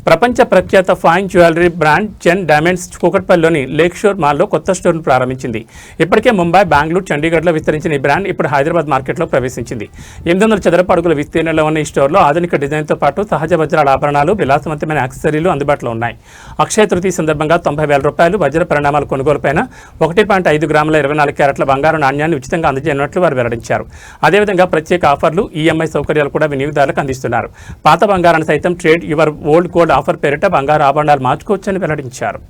ప్రపంచ ప్రఖ్యాత fine jewellery brand జెన్ diamonds కూకట్పల్లిలోని lake షోర్ మాల్లో కొత్త స్టోర్ను ప్రారంభించింది. ఇప్పటికే ముంబై, బెంగళూరు, చండీగఢ్లో విస్తరించిన ఈ బ్రాండ్ ఇప్పుడు హైదరాబాద్ మార్కెట్లో ప్రవేశించింది. 800 చదరపు అడుగుల విస్తీర్ణంలో ఉన్న ఈ స్టోర్లో ఆధునిక డిజైన్తో పాటు సహజ వజ్రాల ఆభరణాలు, విలాసవంతమైన యాక్సెసరీలు అందుబాటులో ఉన్నాయి. అక్షయ తృతీయ సందర్భంగా 90,000 రూపాయలు వజ్ర పరిణామాల కొనుగోలుపైన 1.5 గ్రాముల 24 క్యారెట్ల బంగారు నాణ్యాన్ని ఉచితంగా అందజేయనున్నట్లు వారు వెల్లడించారు. అదేవిధంగా ప్రత్యేక ఆఫర్లు, ఈఎంఐ సౌకర్యాలు కూడా వినియోగదారులకు అందిస్తున్నారు. పాత బంగారాన్ని సైతం trade your old gold offer పేరిట బంగారు ఆభరణాలు మార్చుకోవచ్చని వెల్లడించారు.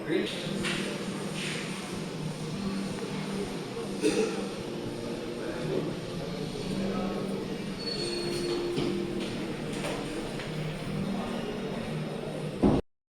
Great.